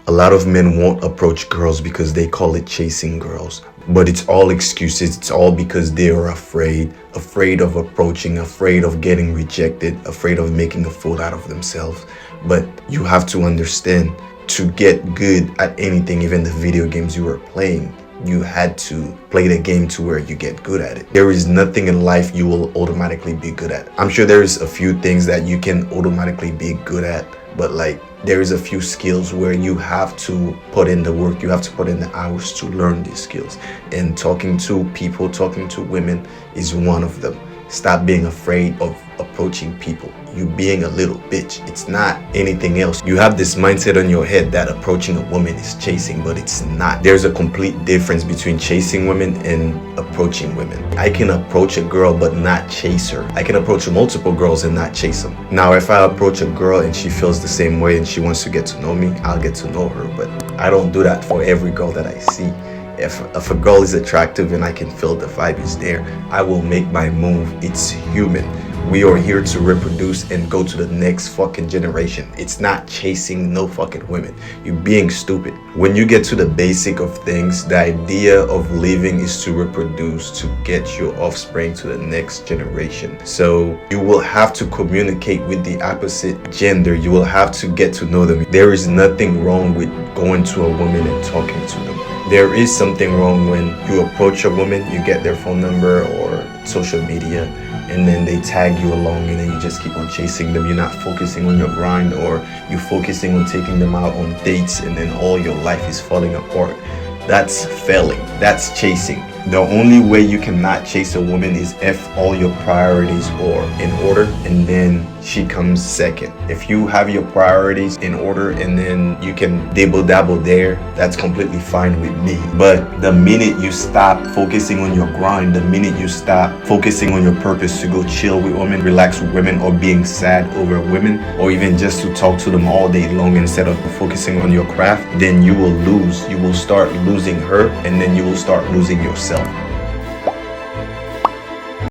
A lot of men won't approach girls because they call it chasing girls. But it's all excuses. It's all because they are afraid of approaching, afraid of getting rejected, afraid of making a fool out of themselves. But you have to understand, to get good at anything, even the video games you were playing, you had to play the game to where you get good at it. There is nothing in life you will automatically be good at. I'm sure there's a few things that you can automatically be good at, but like there is a few skills where you have to put in the work, you have to put in the hours to learn these skills. And talking to people, talking to women is one of them. Stop being afraid of approaching people. You being a little bitch. It's not anything else. You have this mindset on your head that approaching a woman is chasing, but it's not. There's a complete difference between chasing women and approaching women. I can approach a girl but not chase her. I can approach multiple girls and not chase them. Now, if I approach a girl and she feels the same way and she wants to get to know me, I'll get to know her. But I don't do that for every girl that I see. If a girl is attractive and I can feel the vibe is there, I will make my move. It's human. We are here to reproduce and go to the next fucking generation. It's not chasing no fucking women. You're being stupid. When you get to the basic of things, the idea of living is to reproduce, to get your offspring to the next generation. So you will have to communicate with the opposite gender. You will have to get to know them. There is nothing wrong with going to a woman and talking to them. There is something wrong when you approach a woman, you get their phone number or social media, and then they tag you along and then you just keep on chasing them. You're not focusing on your grind, or you're focusing on taking them out on dates, and then all your life is falling apart. That's failing. That's chasing. The only way you cannot chase a woman is if all your priorities are in order and then she comes second. If you have your priorities in order and then you can dibble dabble there, that's completely fine with me. But the minute you stop focusing on your grind, the minute you stop focusing on your purpose to go chill with women, relax with women, or being sad over women, or even just to talk to them all day long instead of focusing on your craft, then you will lose. You will start losing her, and then you will start losing yourself.